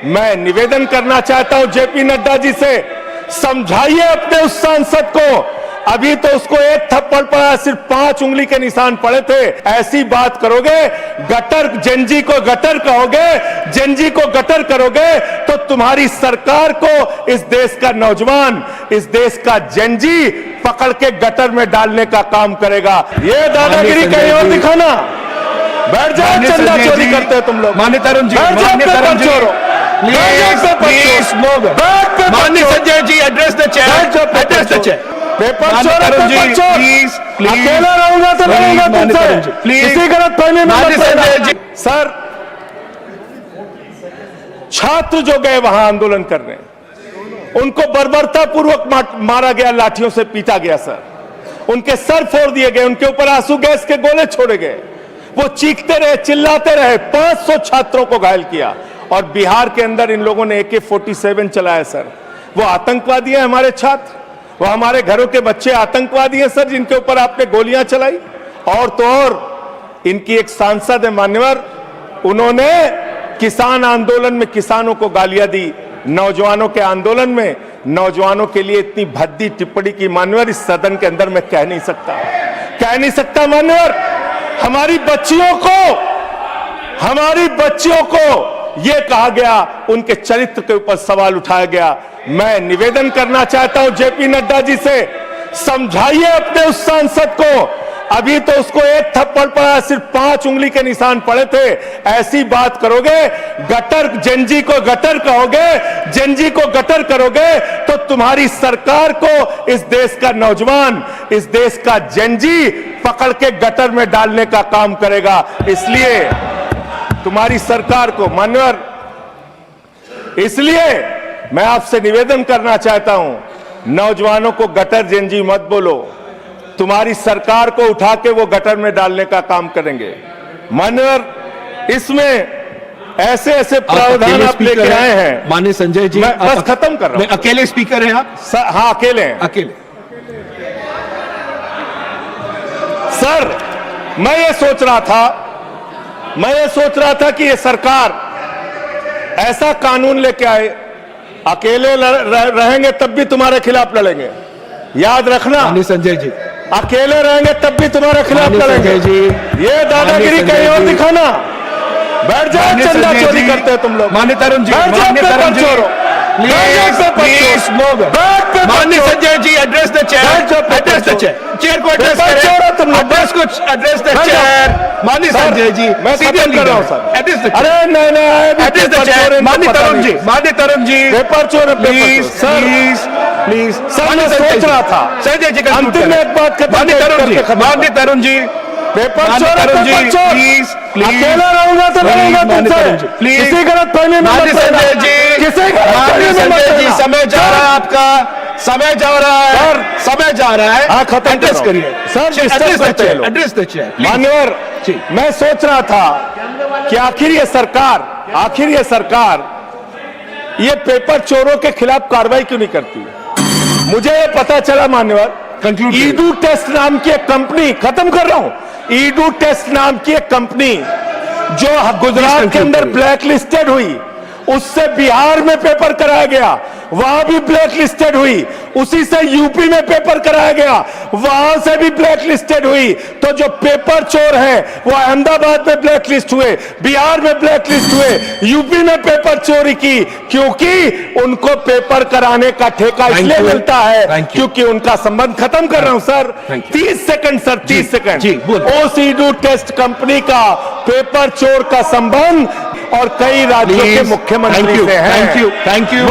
मैं निवेदन करना चाहता हूं जेपी नड्डा जी से, समझाइए अपने उस सांसद को। अभी तो उसको एक थप्पड़ पड़ा, सिर्फ 5 उंगली के निशान पड़े थे। ऐसी बात करोगे, गटर जेनजी को गटर कहोगे, जेनजी को गटर करोगे, तो तुम्हारी सरकार को इस देश का नौजवान, इस देश का जेनजी पकड़ के गटर में डालने का काम करेगा। ये दादागिरी कहीं और दिखाना। बैठ जाओ, चंदा चोरी करते हो तुम लोग। माननीय तरुण जी, माननीय Sanjay ji, address the chair, address the chair. Paper चोर, पेपर चोर। अकेला रहूंगा तो रहूंगा तुमसे, किसी गलत फहमी में मत पड़ना। सर, छात्र जो गए वहां आंदोलन करने, उनको बर्बरता पूर्वक मारा गया, लाठियों से पीटा गया सर। उनके सर फोड़ दिए गए, उनके ऊपर आंसू गैस के गोले छोड़े गए। वो चीखते रहे, चिल्लाते रहे। 500 छात्रों को घायल किया। और बिहार के अंदर इन लोगों ने AK-47 चलाया सर। वो आतंकवादी हैं हमारे छात्र, वो हमारे घरों के बच्चे आतंकवादी हैं सर, जिनके ऊपर आपने गोलियां चलाई। और तो और इनकी एक सांसद है मान्यवर, उन्होंने किसान आंदोलन में किसानों को गालियां दी। नौजवानों के आंदोलन में नौजवानों के लिए इतनी भद्दी टिप्पणी की मान्यवर, इस सदन के अंदर मैं कह नहीं सकता मान्यवर। हमारी बच्चियों को यह कहा गया, उनके चरित्र के ऊपर सवाल उठाया गया। मैं निवेदन करना चाहता हूं जेपी नड्डा जी से, समझाइए अपने उस सांसद को। अभी तो उसको एक थप्पड़ पड़ा, सिर्फ 5 उंगली के निशान पड़े थे। ऐसी बात करोगे, गटर जेनजी को गटर कहोगे, जेनजी को गटर करोगे, तो तुम्हारी सरकार को इस देश का नौजवान, इस देश का जेनजी पकड़ के गटर में डालने का काम करेगा। इसलिए तुम्हारी सरकार को मान्यवर, इसलिए मैं आपसे निवेदन करना चाहता हूं, नौजवानों को गटर जेनजी मत बोलो। तुम्हारी सरकार को उठा के वो गटर में डालने का काम करेंगे मान्यवर। इसमें ऐसे प्रावधान आप लेके आए हैं। माननीय संजय जी, मैं बस खत्म कर रहा हूं। अकेले स्पीकर हैं आप? हाँ, अकेले हैं। अकेले। सर, मैं ये सोच रहा था कि ये सरकार ऐसा कानून लेके आए, अकेले रहेंगे तब भी तुम्हारे खिलाफ लड़ेंगे। याद रखना। माननीय संजय जी, अकेले रहेंगे तब भी तुम्हारे खिलाफ लड़ेंगे। ये दादागिरी कहीं और दिखाना। बैठ जाओ, चंदा चोरी करते हो तुम लोग। माननीय तरुण जी, माननीय Sanjay ji, address the chair, address the chair. Chair को एड्रेस करें, एड्रेस द चेयर। माननीय संजय जी, मैं सीरियल कर रहा हूं सर। एड्रेस द अरे नहीं, एड्रेस द चेयर। माननीय तरुण जी, पेपर चोर, प्लीज सर, मैं सोच रहा था संजय जी, अंतिम में एक बात माननीय तरुण जी, पेपर चोर, प्लीज अकेला रहूंगा तो रहूंगा तुमसे, किसी गलत फहमी में मत पड़ना। संजय जी, समय जा रहा है आपका, समय जा रहा है। हाँ, खत्म एड्रेस करिए सर। Address the chair. मान्यवर, मैं सोच रहा था कि आखिर ये सरकार ये पेपर चोरों के खिलाफ कार्रवाई क्यों नहीं करती। मुझे ये पता चला मान्यवर, ईडू टेस्ट नाम की एक कंपनी, खत्म कर रहा हूं, ईडू टेस्ट नाम की एक कंपनी जो गुजरात के अंदर ब्लैक लिस्टेड हुई, उससे बिहार में पेपर कराया गया, वहां भी ब्लैक लिस्टेड हुई। उसी से यूपी में पेपर कराया गया, वहां से भी ब्लैक लिस्टेड हुई। तो जो पेपर चोर हैं वो अहमदाबाद में ब्लैक लिस्ट हुए, बिहार में ब्लैक लिस्ट हुए, यूपी में पेपर चोरी की, क्योंकि उनको पेपर कराने का ठेका इसलिए मिलता है क्योंकि उनका संबंध। खत्म कर रहा हूं सर, 30 सेकंड सर, 30 सेकंड। उस ईडू टेस्ट कंपनी का पेपर चोर का संबंध और कई राज्यों के मुख्यमंत्री से है। Thank you.